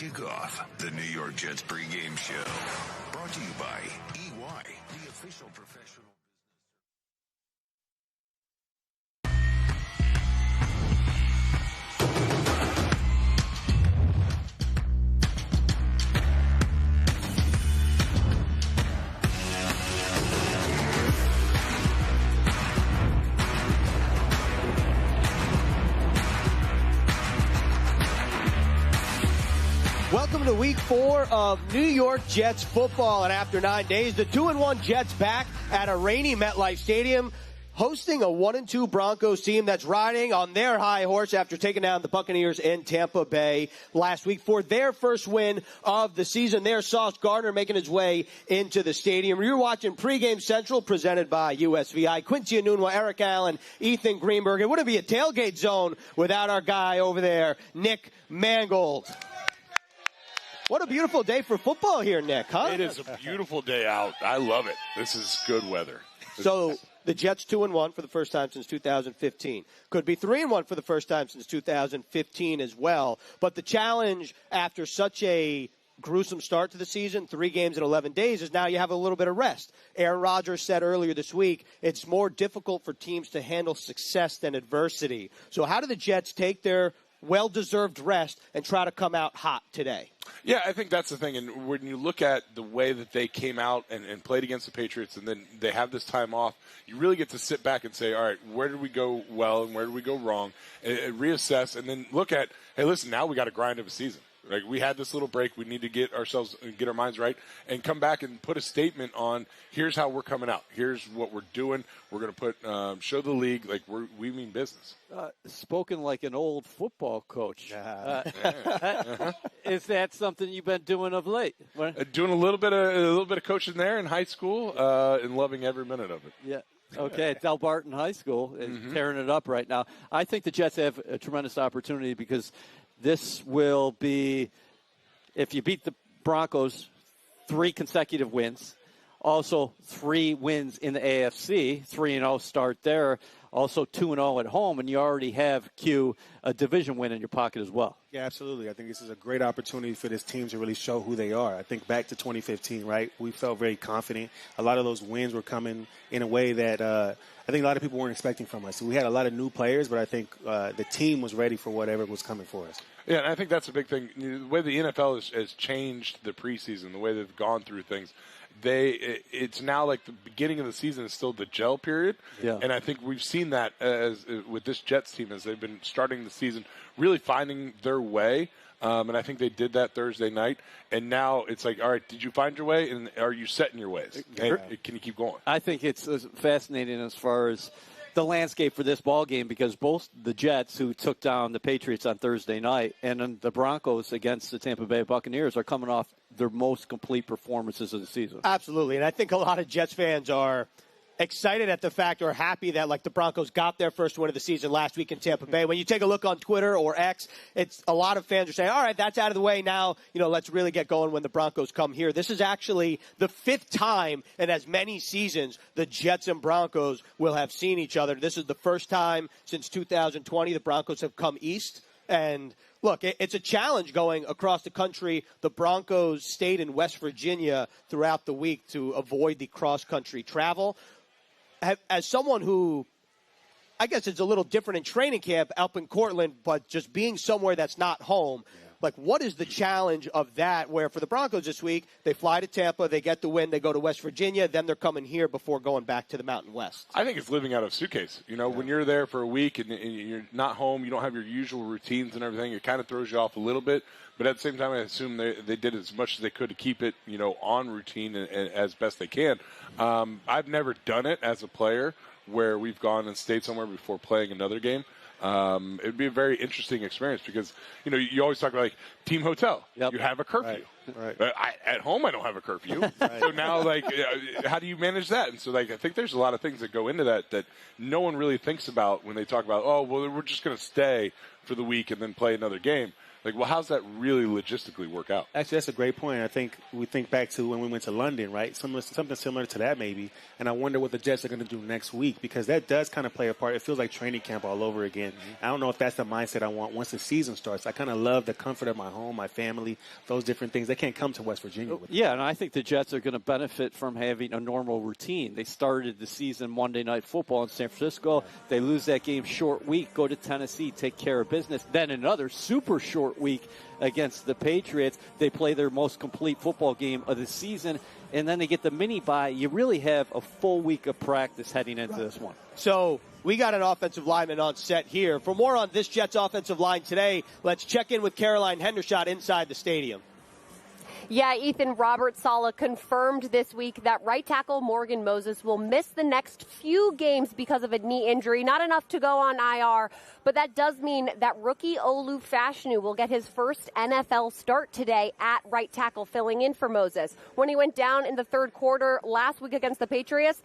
kick off the New York Jets pregame show. Brought to you by EY, the official professional. Welcome to week 4 of New York Jets football. And after 9 days, the 2-1 Jets back at a rainy MetLife Stadium, hosting a 1-2 Broncos team that's riding on their high horse after taking down the Buccaneers in Tampa Bay last week for their first win of the season. There's Sauce Gardner making his way into the stadium. You're watching Pregame Central presented by USVI. Quincy Anunwa, Eric Allen, Ethan Greenberg. It wouldn't be a tailgate zone without our guy over there, Nick Mangold. What a beautiful day for football here, Nick, huh? It is a beautiful day out. I love it. This is good weather. So the Jets 2-1 for the first time since 2015. Could be 3-1 for the first time since 2015 as well. But the challenge after such a gruesome start to the season, 3 games in 11 days, is now you have a little bit of rest. Aaron Rodgers said earlier this week it's more difficult for teams to handle success than adversity. So how do the Jets take their well-deserved rest and try to come out hot today? Yeah, I think that's the thing. And when you look at the way that they came out and played against the Patriots and then they have this time off, you really get to sit back and say, all right, where did we go well and where did we go wrong, and reassess, and then look at, hey, listen, now we got a grind of a season. Like, we had this little break. We need to get our minds right and come back and put a statement on, here's how we're coming out. Here's what we're doing. We're going to put show the league like we mean business. Spoken like an old football coach. Is that something you've been doing of late? Doing a little bit of coaching there in high school and loving every minute of it. Yeah. Okay, Del Barton High School is tearing it up right now. I think the Jets have a tremendous opportunity because this will be, if you beat the Broncos, 3 consecutive wins. Also, 3 wins in the AFC, 3-0 start there. Also 2-0 at home, and you already have a division win in your pocket as well. Yeah, absolutely. I think this is a great opportunity for this team to really show who they are. I think back to 2015, right? We felt very confident. A lot of those wins were coming in a way that I think a lot of people weren't expecting from us. So we had a lot of new players, but I think the team was ready for whatever was coming for us. Yeah, and I think that's a big thing. The way the NFL has changed the preseason, the way they've gone through things, it's now like the beginning of the season is still the gel period. Yeah. And I think we've seen that with this Jets team as they've been starting the season, really finding their way. And I think they did that Thursday night. And now it's like, all right, did you find your way? And are you set in your ways? And can you keep going? I think it's fascinating as far as the landscape for this ball game, because both the Jets, who took down the Patriots on Thursday night, and then the Broncos against the Tampa Bay Buccaneers are coming off their most complete performances of the season. Absolutely. And I think a lot of Jets fans are excited at the fact, or happy that, like, the Broncos got their first win of the season last week in Tampa Bay. When you take a look on Twitter or X, it's a lot of fans are saying, all right, that's out of the way now. Let's really get going when the Broncos come here. This is actually the 5th time in as many seasons the Jets and Broncos will have seen each other. This is the first time since 2020 the Broncos have come east. And look, it's a challenge going across the country. The Broncos stayed in West Virginia throughout the week to avoid the cross-country travel. As someone who, I guess it's a little different in training camp up in Cortland, but just being somewhere that's not home, like, what is the challenge of that, where for the Broncos this week, they fly to Tampa, they get the win, they go to West Virginia, then they're coming here before going back to the Mountain West? I think it's living out of a suitcase. When you're there for a week and you're not home, you don't have your usual routines and everything, it kind of throws you off a little bit. But at the same time, I assume they did as much as they could to keep it, on routine and as best they can. I've never done it as a player where we've gone and stayed somewhere before playing another game. It would be a very interesting experience because, you always talk about, like, team hotel. Yep. You have a curfew. Right. Right. At home, I don't have a curfew. Right. So now, how do you manage that? And so, I think there's a lot of things that go into that no one really thinks about when they talk about, oh, well, we're just going to stay for the week and then play another game. Well, how's that really logistically work out? Actually, that's a great point. I think we think back to when we went to London, right? Something similar to that maybe. And I wonder what the Jets are going to do next week, because that does kind of play a part. It feels like training camp all over again. Mm-hmm. I don't know if that's the mindset I want once the season starts. I kind of love the comfort of my home, my family, those different things. They can't come to West Virginia with Yeah, and I think the Jets are going to benefit from having a normal routine. They started the season Monday Night Football in San Francisco. They lose that game short week, go to Tennessee, take care of business. Then another super short week against the Patriots. They play their most complete football game of the season, and then they get the mini bye. You really have a full week of practice heading into this one. So we got an offensive lineman on set here. For more on this Jets offensive line today, let's check in with Caroline Hendershot inside the stadium. Yeah, Ethan, Robert Saleh confirmed this week that right tackle Morgan Moses will miss the next few games because of a knee injury. Not enough to go on IR, but that does mean that rookie Olu Fashanu will get his first NFL start today at right tackle, filling in for Moses. When he went down in the third quarter last week against the Patriots,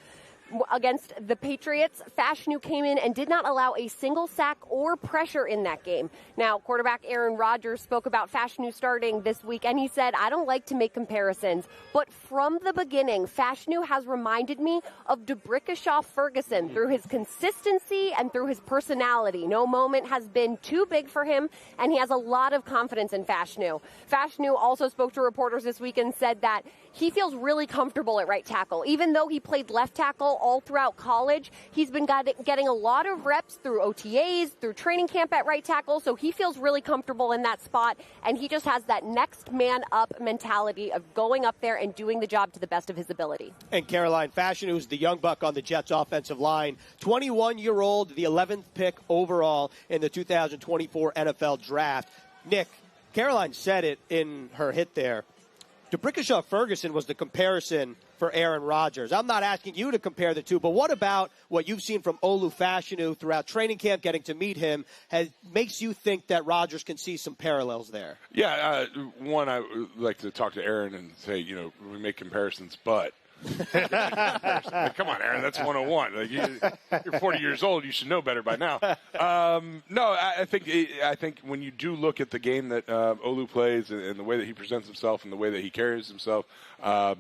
Fashanu came in and did not allow a single sack or pressure in that game. Now, quarterback Aaron Rodgers spoke about Fashanu starting this week, and he said, I don't like to make comparisons, but from the beginning, Fashanu has reminded me of D'Brickashaw Ferguson through his consistency and through his personality. No moment has been too big for him, and he has a lot of confidence in Fashanu. Fashanu also spoke to reporters this week and said that he feels really comfortable at right tackle. Even though he played left tackle all throughout college, he's been getting a lot of reps through OTAs, through training camp at right tackle, so he feels really comfortable in that spot, and he just has that next man up mentality of going up there and doing the job to the best of his ability. And Caroline Fashanu, who's the young buck on the Jets offensive line, 21-year-old, the 11th pick overall in the 2024 NFL Draft. Nick, Caroline said it in her hit there. D'Brickashaw Ferguson was the comparison for Aaron Rodgers. I'm not asking you to compare the two, but what about what you've seen from Olu Fashanu throughout training camp, getting to meet him, makes you think that Rodgers can see some parallels there? Yeah, one, I would like to talk to Aaron and say, we make comparisons, but come on, Aaron, that's 101. You're 40 years old. You should know better by now. No, I think when you do look at the game that Olu plays and the way that he presents himself and the way that he carries himself,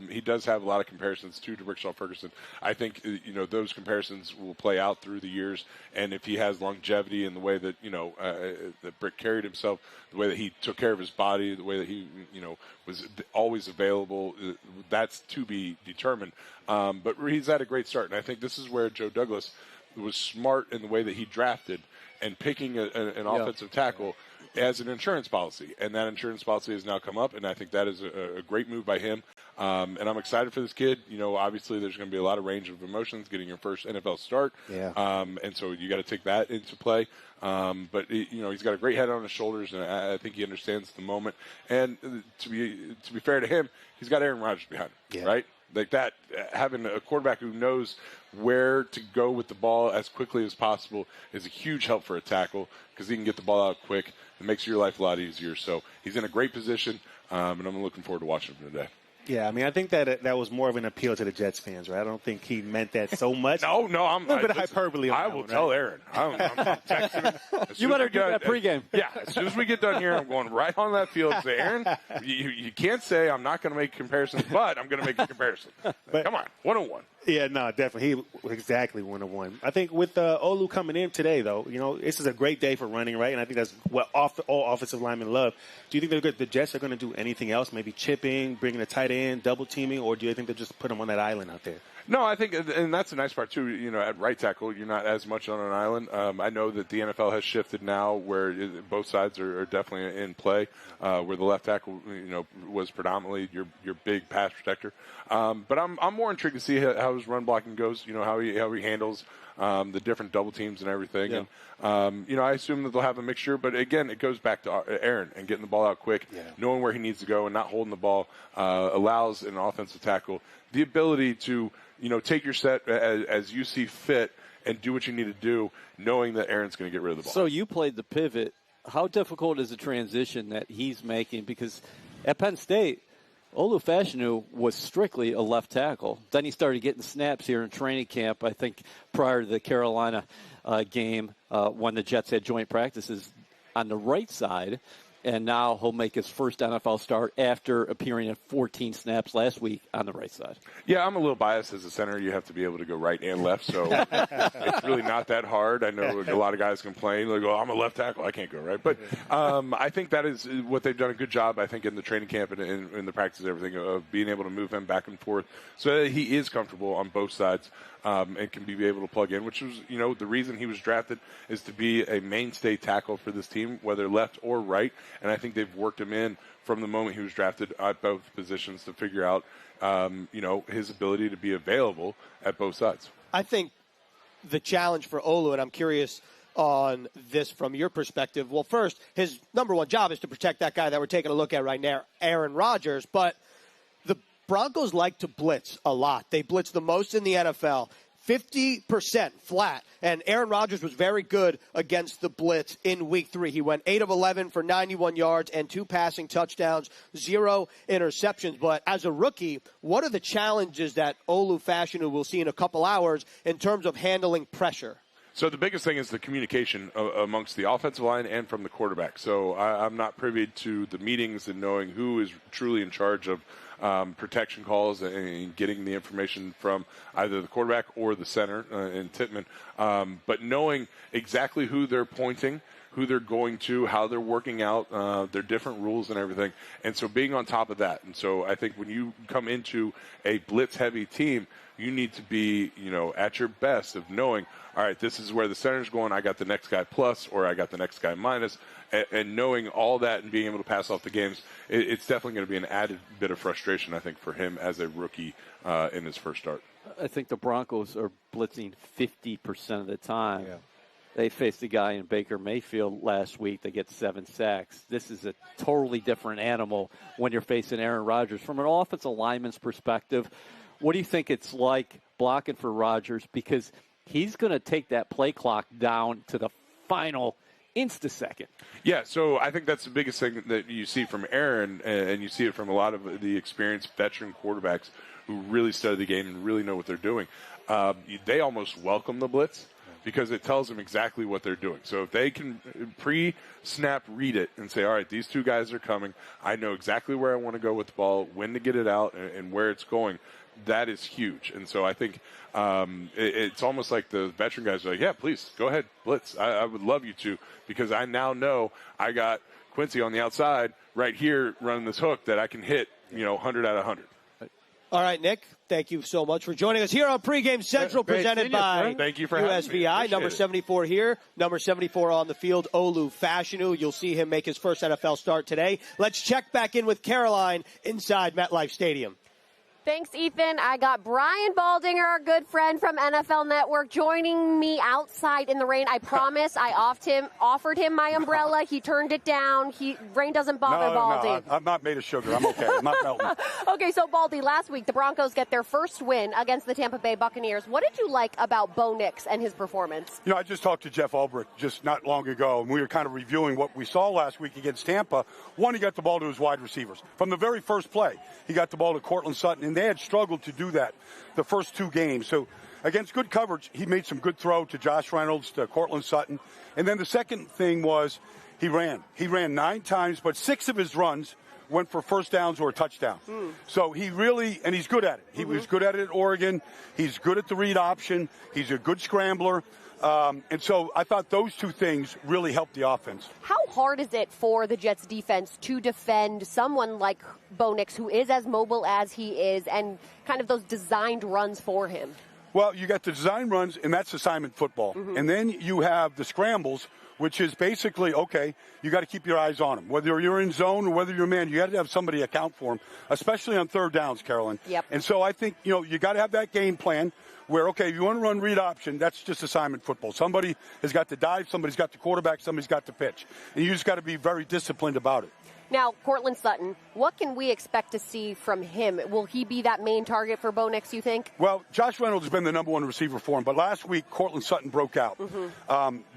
he does have a lot of comparisons to D'Brickashaw Ferguson. I think those comparisons will play out through the years, and if he has longevity in the way that that Brick carried himself, the way that he took care of his body, the way that he was always available, that's to be determined. But he's had a great start, and I think this is where Joe Douglas was smart in the way that he drafted and picking an offensive tackle as an insurance policy. And that insurance policy has now come up, and I think that is a great move by him. And I'm excited for this kid. Obviously there's going to be a lot of range of emotions getting your first NFL start. Yeah. And so you got to take that into play. But he's got a great head on his shoulders, and I think he understands the moment. And to be fair to him, he's got Aaron Rodgers behind him, right? Like that, having a quarterback who knows where to go with the ball as quickly as possible is a huge help for a tackle, because he can get the ball out quick. It makes your life a lot easier. So he's in a great position, and I'm looking forward to watching him today. Yeah, I mean, I think that was more of an appeal to the Jets fans, right? I don't think he meant that so much. No, a little bit of hyperbole. I will tell Aaron. I'm texting him. You better do that pregame. Yeah, as soon as we get done here, I'm going right on that field and say, Aaron, you can't say I'm not going to make comparisons, but I'm going to make a comparison. But come on, 101. Yeah, no, definitely. He exactly 101. I think with Olu coming in today, though, this is a great day for running, right? And I think that's what all offensive linemen love. Do you think the Jets are going to do anything else? Maybe chipping, bringing a tight end, double teaming, or do you think they'll just put him on that island out there? No, I think, and that's the nice part too. At right tackle, you're not as much on an island. I know that the NFL has shifted now, where both sides are definitely in play. Where the left tackle, was predominantly your big pass protector. But I'm more intrigued to see how his run blocking goes. How he handles the different double teams and everything. Yeah. And I assume that they'll have a mixture. But again, it goes back to Aaron and getting the ball out quick, knowing where he needs to go, and not holding the ball allows an offensive tackle the ability to take your set as you see fit and do what you need to do, knowing that Aaron's going to get rid of the ball. So you played the pivot. How difficult is the transition that he's making? Because At Penn State, Olu Fashanu was strictly a left tackle. Then he started getting snaps here in training camp, I think, prior to the Carolina game when the Jets had joint practices on the right side. And now he'll make his first NFL start after appearing in 14 snaps last week on the right side. Yeah, I'm a little biased as a center. You have to be able to go right and left, so it's really not that hard. I know a lot of guys complain, like, oh, I'm a left tackle, I can't go right. But I think that is what they've done a good job, I think, in the training camp and in the practice and everything, of being able to move him back and forth so that he is comfortable on both sides. And can be able to plug in, which was, the reason he was drafted is to be a mainstay tackle for this team, whether left or right. And I think they've worked him in from the moment he was drafted at both positions to figure out, his ability to be available at both sides. I think the challenge for Olu, and I'm curious on this from your perspective. Well, first, his number one job is to protect that guy that we're taking a look at right now, Aaron Rodgers. But the Broncos like to blitz a lot. They blitz the most in the NFL, 50% flat. And Aaron Rodgers was very good against the blitz in Week 3. He went 8 of 11 for 91 yards and 2 passing touchdowns, 0 interceptions. But as a rookie, what are the challenges that Olu Fashanu will see in a couple hours in terms of handling pressure? So the biggest thing is the communication amongst the offensive line and from the quarterback. So I'm not privy to the meetings and knowing who is truly in charge of protection calls and getting the information from either the quarterback or the center in Tittman. But knowing exactly who they're pointing, who they're going to, how they're working out, their different rules and everything. And so being on top of that. And so I think when you come into a blitz-heavy team, you need to be, at your best of knowing, all right, this is where the center's going. I got the next guy plus, or I got the next guy minus. And knowing all that and being able to pass off the games, it's definitely going to be an added bit of frustration, I think, for him as a rookie in his first start. I think the Broncos are blitzing 50% of the time. Yeah. They faced a guy in Baker Mayfield last week that gets 7 sacks. This is a totally different animal when you're facing Aaron Rodgers. From an offensive lineman's perspective, what do you think it's like blocking for Rodgers? Because he's going to take that play clock down to the final instasecond. Yeah, so I think that's the biggest thing that you see from Aaron, and you see it from a lot of the experienced veteran quarterbacks who really study the game and really know what they're doing. They almost welcome the blitz because it tells them exactly what they're doing. So if they can pre-snap read it and say, all right, these two guys are coming, I know exactly where I want to go with the ball, when to get it out, and where it's going, that is huge. And so I think it's almost like the veteran guys are like, yeah, please, go ahead, blitz. I would love you to, because I now know I got Quincy on the outside right here running this hook that I can hit, 100 out of 100. All right, Nick, thank you so much for joining us here on Pregame Central, presented by Thank you for USVI. Number 74 here, number 74 on the field, Olu Fashanu. You'll see him make his first NFL start today. Let's check back in with Caroline inside MetLife Stadium. Thanks, Ethan. I got Brian Baldinger, our good friend from NFL Network, joining me outside in the rain. I promise I offered him my umbrella. He turned it down. Rain doesn't bother Baldy. I'm not made of sugar. I'm okay. I'm not melting. Okay, so Baldy, last week the Broncos get their first win against the Tampa Bay Buccaneers. What did you like about Bo Nix and his performance? I just talked to Jeff Ulbrich just not long ago, and we were kind of reviewing what we saw last week against Tampa. One, he got the ball to his wide receivers. From the very first play, he got the ball to Cortland Sutton, and they had struggled to do that the first 2 games. So against good coverage, he made some good throw to Josh Reynolds, to Cortland Sutton. And then the second thing was he ran. He ran 9 times, but 6 of his runs went for first downs or a touchdown. So he really, and he's good at it. He was good at it at Oregon. He's good at the read option. He's a good scrambler. And so I thought those 2 things really helped the offense. How hard is it for the Jets defense to defend someone like Bo Nix, who is as mobile as he is, and kind of those designed runs for him? Well, you got the design runs, and that's assignment football. And then you have the scrambles, which is basically, okay, you got to keep your eyes on him. Whether you're in zone or whether you're man, you got to have somebody account for him, especially on third downs, Carolyn. Yep. And so I think, you got to have that game plan where, okay, if you want to run read option, that's just assignment football. Somebody has got to dive, somebody's got the quarterback, somebody's got the pitch. And you just got to be very disciplined about it. Now, Cortland Sutton, what can we expect to see from him? Will he be that main target for Bo Nix, you think? Well, Josh Reynolds has been the number 1 receiver for him, but last week, Cortland Sutton broke out.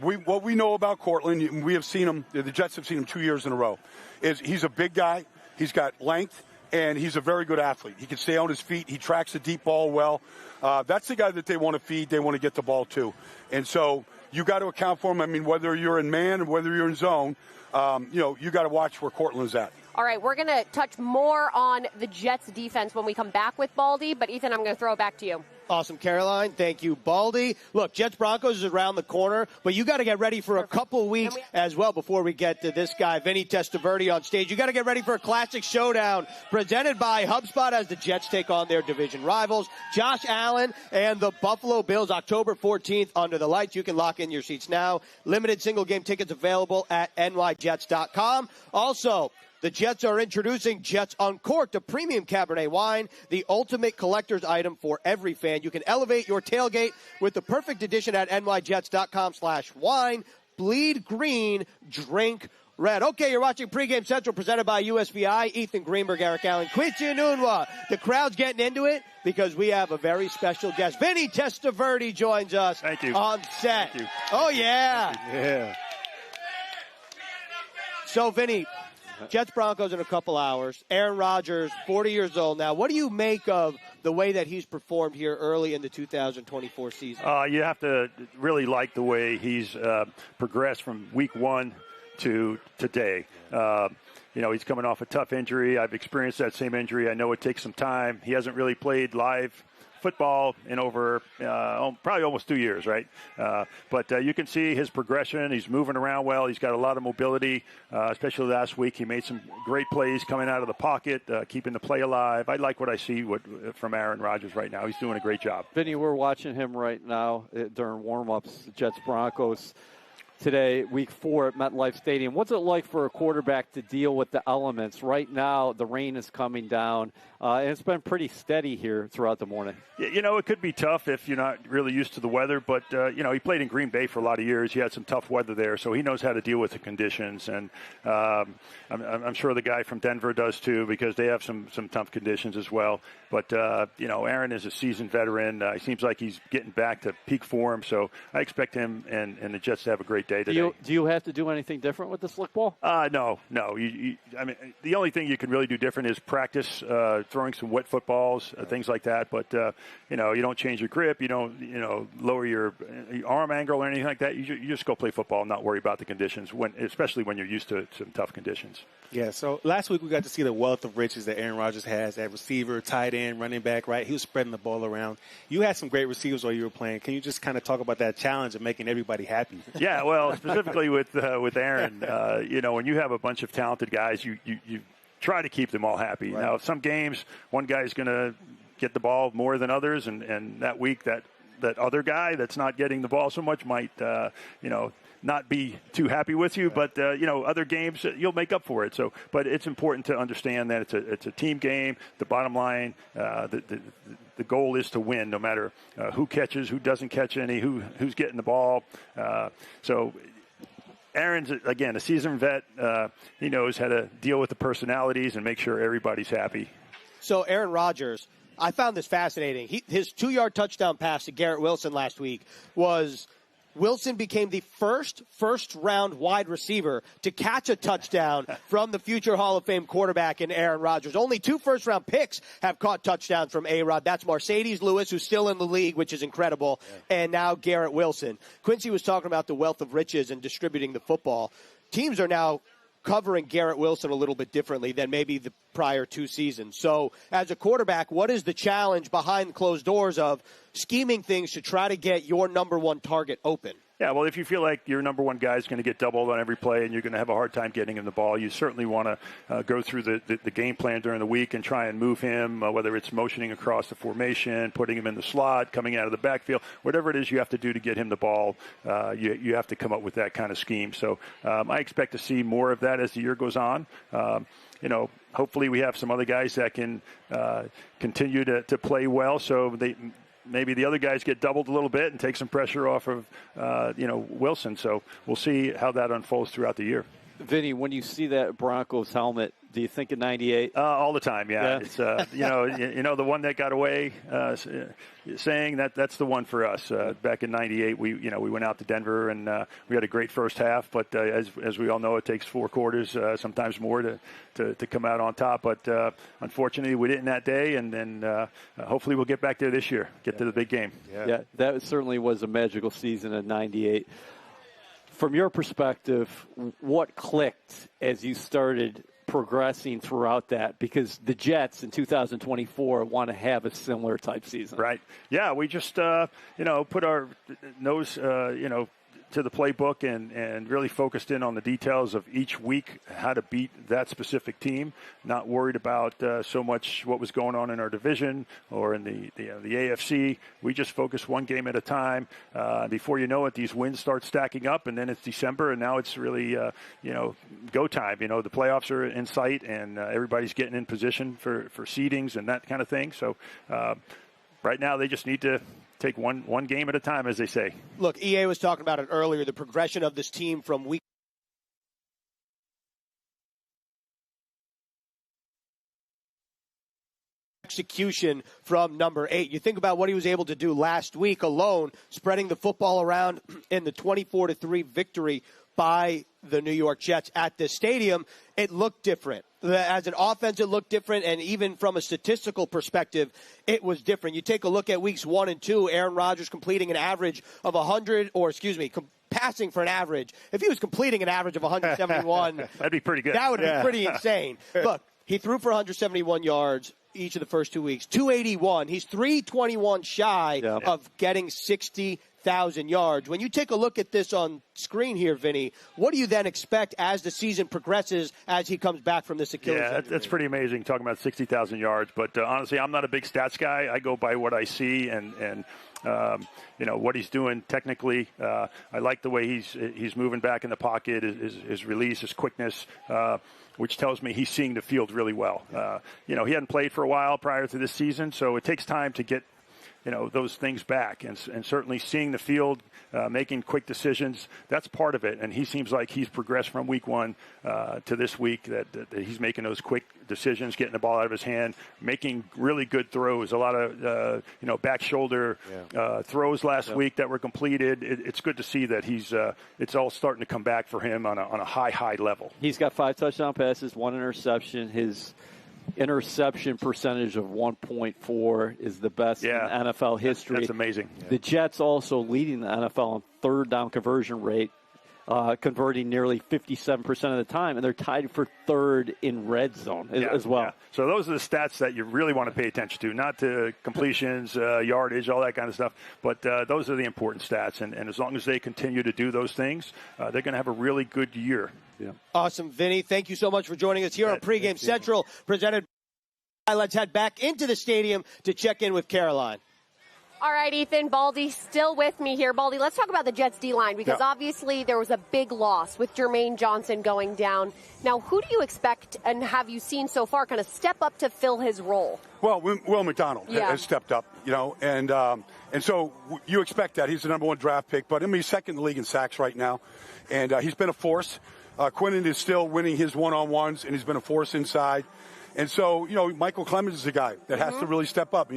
What we know about Cortland, we have seen him, the Jets have seen him 2 years in a row, is he's a big guy. He's got length, and he's a very good athlete. He can stay on his feet. He tracks the deep ball well. That's the guy that they want to feed. They want to get the ball to. And so you got to account for him. I mean, whether you're in man or whether you're in zone, you got to watch where Cortland's at. All right, we're going to touch more on the Jets defense when we come back with Baldy, but Ethan, I'm going to throw it back to you. Awesome, Caroline. Thank you, Baldy. Look, Jets-Broncos is around the corner, but you got to get ready for a couple weeks as well before we get to this guy, Vinny Testaverde, on stage. You got to get ready for a classic showdown presented by HubSpot as the Jets take on their division rivals, Josh Allen and the Buffalo Bills, October 14th under the lights. You can lock in your seats now. Limited single-game tickets available at nyjets.com. Also, the Jets are introducing Jets Uncorked, a premium Cabernet wine, the ultimate collector's item for every fan. You can elevate your tailgate with the perfect edition at nyjets.com/wine. Bleed green, drink red. Okay, you're watching Pregame Central presented by USVI. Ethan Greenberg, Eric Allen, Quincy Anunwa. The crowd's getting into it because we have a very special guest. Vinny Testaverde joins us on set. Thank you. Oh, yeah. Yeah. So, Vinny, Jets-Broncos in a couple hours. Aaron Rodgers, 40 years old now. What do you make of the way that he's performed here early in the 2024 season? You have to really like the way he's progressed from week one to today. He's coming off a tough injury. I've experienced that same injury. I know it takes some time. He hasn't really played live football in over probably almost 2 years, right? But you can see his progression. He's moving around well. He's got a lot of mobility, especially last week. He made some great plays coming out of the pocket, keeping the play alive. I like what I see from Aaron Rodgers right now. He's doing a great job. Vinny, we're watching him right now during warm-ups, Jets-Broncos. Today, week 4 at MetLife Stadium. What's it like for a quarterback to deal with the elements? Right now, the rain is coming down, and it's been pretty steady here throughout the morning. It could be tough if you're not really used to the weather, but, he played in Green Bay for a lot of years. He had some tough weather there, so he knows how to deal with the conditions. And I'm sure the guy from Denver does too, because they have some tough conditions as well. But, Aaron is a seasoned veteran. He seems like he's getting back to peak form, so I expect him and the Jets to have a great day today. Do you have to do anything different with the slick ball? No. I mean, the only thing you can really do different is practice throwing some wet footballs, things like that. But you don't change your grip. You don't lower your arm angle or anything like that. You just go play football and not worry about the conditions, especially when you're used to some tough conditions. Yeah, so last week we got to see the wealth of riches that Aaron Rodgers has at receiver, tight end, running back, right? He was spreading the ball around. You had some great receivers while you were playing. Can you just kind of talk about that challenge of making everybody happy? Yeah, well, specifically with Aaron, when you have a bunch of talented guys, you try to keep them all happy. Right. Now, some games, one guy's going to get the ball more than others, and that week that other guy that's not getting the ball so much might, not be too happy with you, but other games you'll make up for it. So, but it's important to understand that it's a team game. The bottom line, the goal is to win, no matter who catches, who doesn't catch any, who's getting the ball. So, Aaron's again a seasoned vet. He knows how to deal with the personalities and make sure everybody's happy. So, Aaron Rodgers, I found this fascinating. His 2-yard touchdown pass to Garrett Wilson last week was. Wilson became the first-round wide receiver to catch a touchdown from the future Hall of Fame quarterback in Aaron Rodgers. Only 2 first-round picks have caught touchdowns from A-Rod. That's Mercedes Lewis, who's still in the league, which is incredible, and now Garrett Wilson. Quincy was talking about the wealth of riches and distributing the football. Teams are now covering Garrett Wilson a little bit differently than maybe the prior 2 seasons. So as a quarterback, what is the challenge behind closed doors of scheming things to try to get your number one target open? Yeah, well, if you feel like your number one guy is going to get doubled on every play and you're going to have a hard time getting him the ball, you certainly want to go through the game plan during the week and try and move him, whether it's motioning across the formation, putting him in the slot, coming out of the backfield, whatever it is you have to do to get him the ball, you have to come up with that kind of scheme. So I expect to see more of that as the year goes on. Hopefully we have some other guys that can continue to play well, so maybe the other guys get doubled a little bit and take some pressure off of, Wilson. So we'll see how that unfolds throughout the year. Vinny, when you see that Broncos helmet Do you think of 98? All the time, yeah. It's the one that got away, saying that's the one for us. Back in '98, we went out to Denver and we had a great first half, but as we all know, it takes 4 quarters, sometimes more, to come out on top. But unfortunately, we didn't that day, and then hopefully we'll get back there this year, get to the big game. Yeah, that certainly was a magical season in '98. From your perspective, what clicked as you started progressing throughout that? Because the Jets in 2024 want to have a similar type season. Right. Yeah, we just, put our nose, to the playbook and really focused in on the details of each week, how to beat that specific team, not worried about so much what was going on in our division or in the AFC. We just focused one game at a time. Before you know it, these wins start stacking up, and then it's December, and now it's really, go time. The playoffs are in sight, and everybody's getting in position for seedings and that kind of thing. So right now they just need to take one game at a time, as they say. Look, EA was talking about it earlier, the progression of this team from week execution from number 8. You think about what he was able to do last week alone, spreading the football around in the 24-3 victory by the New York Jets at this stadium. It looked different. As an offense, it looked different, and even from a statistical perspective, it was different. You take a look at weeks 1 and 2, Aaron Rodgers completing an average of passing for an average. If he was completing an average of 171, that'd be pretty good. That would be pretty insane. Look, he threw for 171 yards each of the first 2 weeks, 281. He's 321 shy of getting 60,000 yards. When you take a look at this on screen here, Vinny, what do you then expect as the season progresses, as he comes back from this Achilles injury? That's pretty amazing, talking about 60,000 yards. But honestly, I'm not a big stats guy. I go by what I see and what he's doing technically. I like the way he's moving back in the pocket, his release, his quickness, which tells me he's seeing the field really well. He hadn't played for a while prior to this season, so it takes time to get those things back, and certainly seeing the field, making quick decisions, that's part of it. And he seems like he's progressed from week 1 to this week, that he's making those quick decisions, getting the ball out of his hand, making really good throws, a lot of back shoulder throws last week that were completed. It's good to see that it's all starting to come back for him on a high level. He's got 5 touchdown passes, 1 interception. His interception percentage of 1.4 is the best in NFL history. That's amazing. The Jets also leading the NFL on third down conversion rate, converting nearly 57% of the time, and they're tied for third in red zone as well. Yeah. So those are the stats that you really want to pay attention to, not to completions, yardage, all that kind of stuff, but those are the important stats. And as long as they continue to do those things, they're going to have a really good year. Yeah. Awesome, Vinny. Thank you so much for joining us here on Pregame Central, presented by. Let's head back into the stadium to check in with Caroline. All right, Ethan, Baldy still with me here. Baldy, let's talk about the Jets D-line, because obviously there was a big loss with Jermaine Johnson going down. Now, who do you expect and have you seen so far kind of step up to fill his role? Well, Will McDonald has stepped up, and so you expect that. He's the number 1 draft pick, but he's second in the league in sacks right now, and he's been a force. Quinnen is still winning his one-on-ones, and he's been a force inside. And so, Michael Clemens is a guy that has to really step up.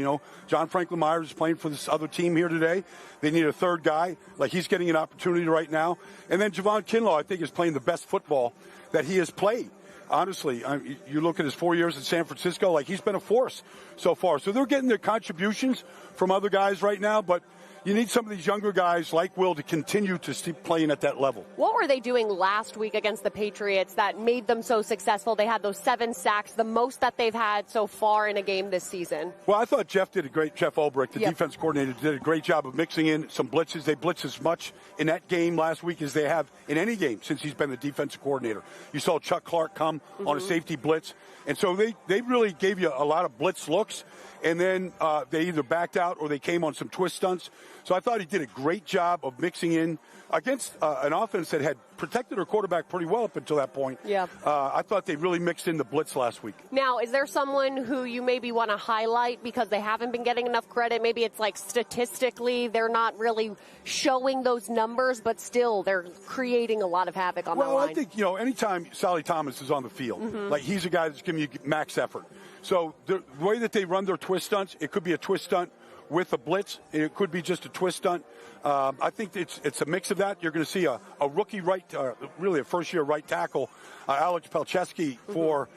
John Franklin Myers is playing for this other team here today. They need a third guy. He's getting an opportunity right now. And then Javon Kinlaw, I think, is playing the best football that he has played. Honestly, you look at his 4 years in San Francisco, he's been a force so far. So they're getting their contributions from other guys right now, but you need some of these younger guys like Will to continue to keep playing at that level. What were they doing last week against the Patriots that made them so successful? They had those 7 sacks, the most that they've had so far in a game this season. Well, I thought Jeff Ulbrich, the defense coordinator, did a great job of mixing in some blitzes. They blitzed as much in that game last week as they have in any game since he's been the defensive coordinator. You saw Chuck Clark come on a safety blitz. And so they really gave you a lot of blitz looks. And then they either backed out or they came on some twist stunts. So I thought he did a great job of mixing in against an offense that had protected their quarterback pretty well up until that point. Yeah. I thought they really mixed in the blitz last week. Now, is there someone who you maybe want to highlight because they haven't been getting enough credit? Maybe it's like statistically they're not really showing those numbers, but still they're creating a lot of havoc on that line. Well, I think, anytime Sally Thomas is on the field, like he's a guy that's giving you max effort. So the way that they run their twist stunts, it could be a twist stunt with a blitz. It could be just a twist stunt. I think it's a mix of that. You're going to see a rookie really a first-year right tackle, Alex Pelcheski for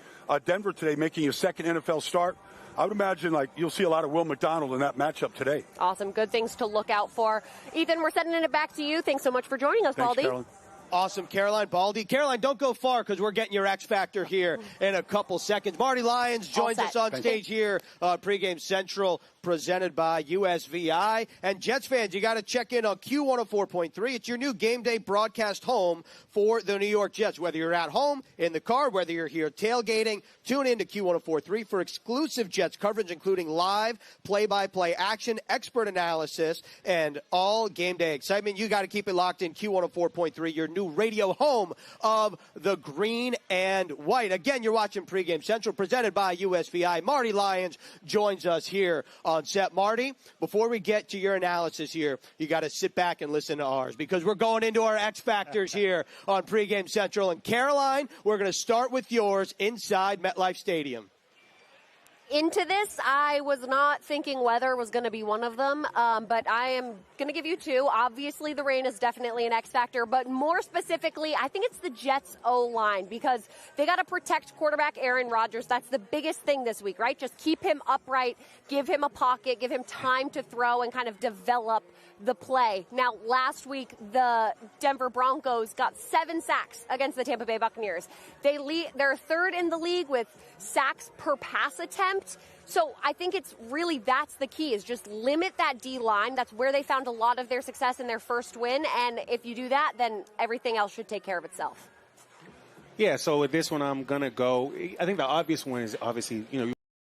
Denver today, making his second NFL start. I would imagine you'll see a lot of Will McDonald in that matchup today. Awesome. Good things to look out for. Ethan, we're sending it back to you. Thanks so much for joining us, Baldy. Carolyn. Awesome, Caroline Baldy. Caroline, don't go far because we're getting your X Factor here in a couple seconds. Marty Lyons joins us on stage here on Pregame Central, presented by USVI. And Jets fans, you got to check in on Q104.3. It's your new game day broadcast home for the New York Jets. Whether you're at home, in the car, whether you're here tailgating, tune in to Q104.3 for exclusive Jets coverage, including live play-by-play action, expert analysis, and all game day excitement. You got to keep it locked in Q104.3, your new radio home of the green and white. Again, you're watching Pregame Central, presented by USVI. Marty Lyons joins us here on set. Marty, before we get to your analysis here, you got to sit back and listen to ours because we're going into our X Factors here on Pregame Central. And Caroline, we're going to start with yours inside MetLife Stadium. Into this, I was not thinking weather was going to be one of them, but I am going to give you two. Obviously, the rain is definitely an X factor, but more specifically, I think it's the Jets' O-line because they got to protect quarterback Aaron Rodgers. That's the biggest thing this week, right? Just keep him upright, give him a pocket, give him time to throw and kind of develop the play. Now, last week, the Denver Broncos got 7 sacks against the Tampa Bay Buccaneers. They're third in the league with sacks per pass attempt. So I think that's the key, is just limit that D-line. That's where they found a lot of their success in their first win. And if you do that, then everything else should take care of itself. Yeah, so with this one, I'm going to go. I think the obvious one is obviously,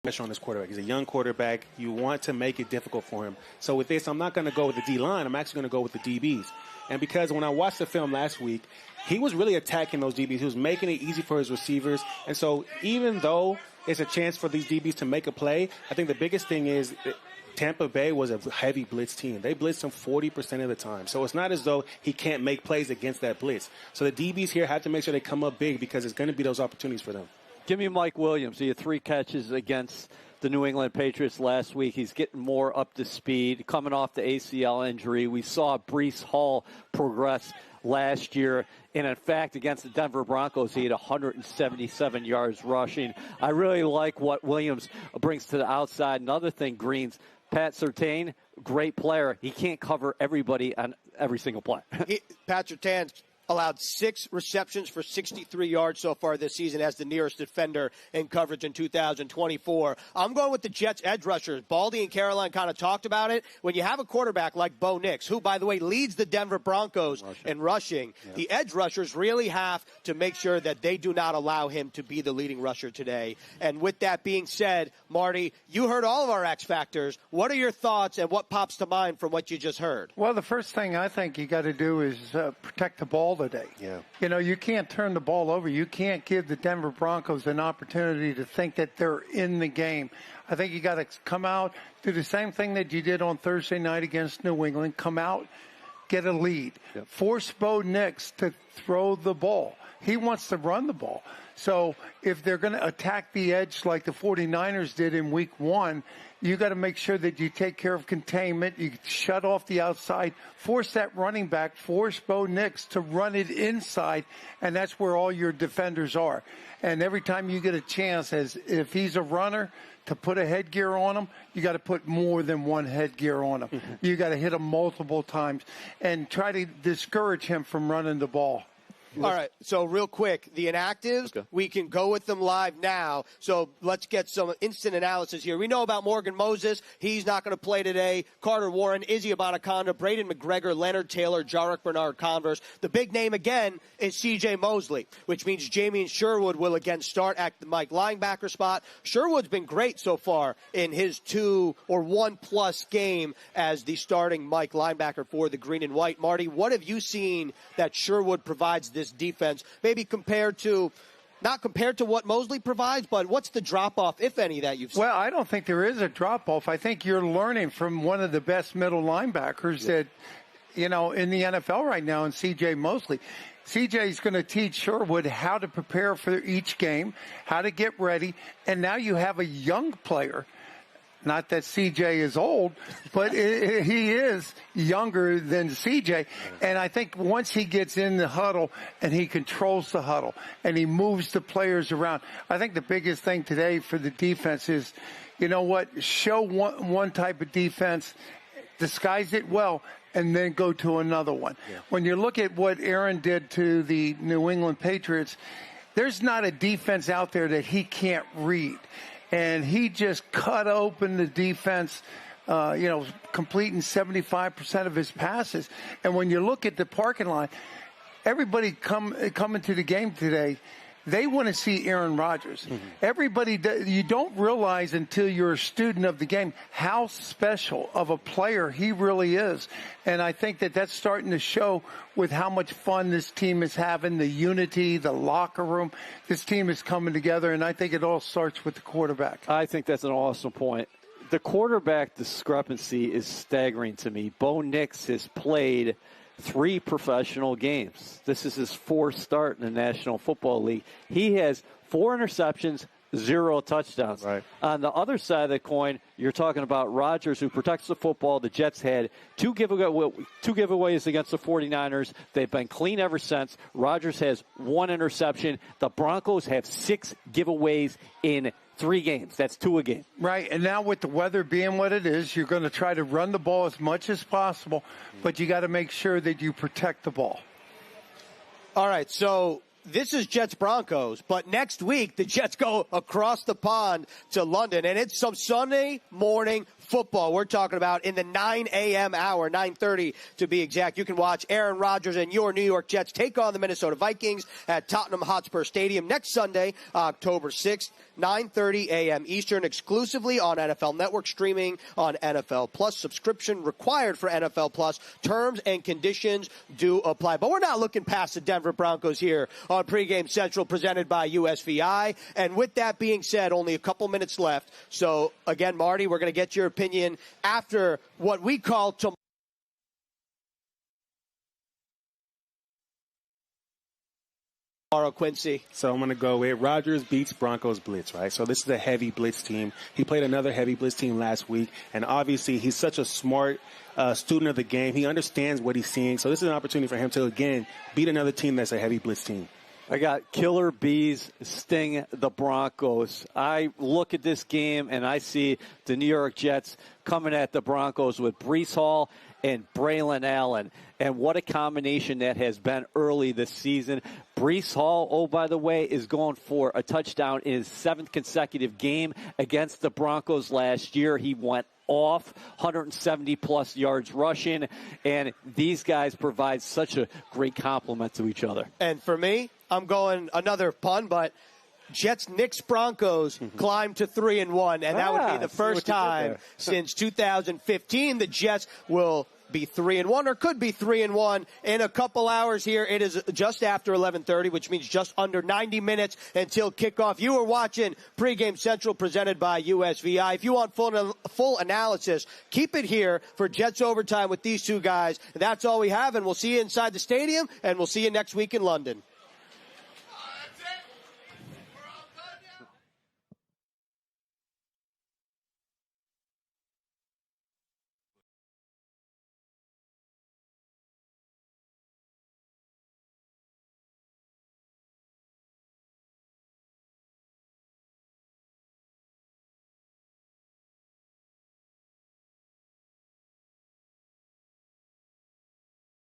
pressure on this quarterback. He's a young quarterback. You want to make it difficult for him. So with this, I'm not going to go with the D-line. I'm actually going to go with the DBs. And because when I watched the film last week, he was really attacking those DBs. He was making it easy for his receivers. And so even though it's a chance for these DBs to make a play, I think the biggest thing is Tampa Bay was a heavy blitz team. They blitzed him 40% of the time. So it's not as though he can't make plays against that blitz. So the DBs here have to make sure they come up big because it's going to be those opportunities for them. Give me Mike Williams. He had 3 catches against the New England Patriots last week. He's getting more up to speed, coming off the ACL injury. We saw Breece Hall progress last year. And, in fact, against the Denver Broncos, he had 177 yards rushing. I really like what Williams brings to the outside. Another thing, Greens, Pat Surtain, great player. He can't cover everybody on every single play. Pat Surtain allowed 6 receptions for 63 yards so far this season as the nearest defender in coverage in 2024. I'm going with the Jets edge rushers. Baldy and Caroline kind of talked about it. When you have a quarterback like Bo Nix, who, by the way, leads the Denver Broncos in rushing, the edge rushers really have to make sure that they do not allow him to be the leading rusher today. And with that being said, Marty, you heard all of our X factors. What are your thoughts and what pops to mind from what you just heard? Well, the first thing I think you got to do is protect the ball today. Yeah. You can't turn the ball over. You can't give the Denver Broncos an opportunity to think that they're in the game. I think you got to come out, do the same thing that you did on Thursday night against New England. Come out, get a lead. Yep. Force Bo Nix to throw the ball. He wants to run the ball. So if they're going to attack the edge like the 49ers did in week 1, you got to make sure that you take care of containment. You shut off the outside, force that running back, force Bo Nix to run it inside, and that's where all your defenders are. And every time you get a chance, as if he's a runner, to put a headgear on him, you got to put more than one headgear on him. You got to hit him multiple times and try to discourage him from running the ball. All right, so real quick, the inactives, we can go with them live now. So let's get some instant analysis here. We know about Morgan Moses. He's not going to play today. Carter Warren, Izzy Abanikanda, Braden McGregor, Leonard Taylor, Jarek Bernard-Converse. The big name again is C.J. Mosley, which means Jamie Sherwood will again start at the Mike linebacker spot. Sherwood's been great so far in his 2 or 1+ game as the starting Mike linebacker for the green and white. Marty, what have you seen that Sherwood provides this this defense, maybe not compared to what Mosley provides, but what's the drop-off, if any, that you've seen? Well, I don't think there is a drop-off. I think you're learning from one of the best middle linebackers that, in the NFL right now, in C.J. Mosley. C.J. is going to teach Sherwood how to prepare for each game, how to get ready, and now you have a young player. Not that C.J. is old, but he is younger than C.J. And I think once he gets in the huddle and he controls the huddle and he moves the players around, I think the biggest thing today for the defense is, show one type of defense, disguise it well, and then go to another one. Yeah. When you look at what Aaron did to the New England Patriots, there's not a defense out there that he can't read. And he just cut open the defense, completing 75% of his passes. And when you look at the parking lot, everybody coming to the game today, they want to see Aaron Rodgers. Mm-hmm. Everybody, you don't realize until you're a student of the game how special of a player he really is. And I think that that's starting to show with how much fun this team is having, the unity, the locker room. This team is coming together, and I think it all starts with the quarterback. I think that's an awesome point. The quarterback discrepancy is staggering to me. Bo Nix has played 3 professional games. This is his 4th start in the National Football League. He has 4 interceptions, 0 touchdowns. Right. On the other side of the coin, you're talking about Rodgers, who protects the football. The Jets had 2 giveaways against the 49ers. They've been clean ever since. Rodgers has 1 interception. The Broncos have 6 giveaways in 3 games. That's 2 a game. Right, and now with the weather being what it is, you're going to try to run the ball as much as possible, but you got to make sure that you protect the ball. All right, so this is Jets-Broncos, but next week the Jets go across the pond to London, and it's some Sunday morning football. We're talking about in the 9 a.m. hour, 9:30 to be exact. You can watch Aaron Rodgers and your New York Jets take on the Minnesota Vikings at Tottenham Hotspur Stadium next Sunday, October 6th. 9:30 a.m. Eastern, exclusively on NFL Network, streaming on NFL Plus. Subscription required for NFL Plus. Terms and conditions do apply. But we're not looking past the Denver Broncos here on Pregame Central, presented by USVI. And with that being said, only a couple minutes left. So, again, Marty, we're going to get your opinion after what we call tomorrow. Quincy. So I'm going to go with Rodgers beats Broncos blitz, right? So this is a heavy blitz team. He played another heavy blitz team last week, and obviously he's such a smart student of the game. He understands what he's seeing. So this is an opportunity for him to, again, beat another team that's a heavy blitz team. I got killer bees sting the Broncos. I look at this game and I see the New York Jets coming at the Broncos with Breece Hall and Braylon Allen. And what a combination that has been early this season. Breece Hall, oh, by the way, is going for a touchdown in his 7th consecutive game against the Broncos last year. He went off, 170-plus yards rushing, and these guys provide such a great complement to each other. And for me, I'm going another pun, but Jets, Knicks, Broncos climb to 3-1, and that would be the first time since 2015 the Jets will be 3-1 or could be 3-1 in a couple hours here. It is just after 11:30, which means just under 90 minutes until kickoff. You are watching Pregame Central, presented by USVI. If you want full analysis, keep it here for Jets Overtime with these two guys. That's all we have, and we'll see you inside the stadium, and we'll see you next week in London.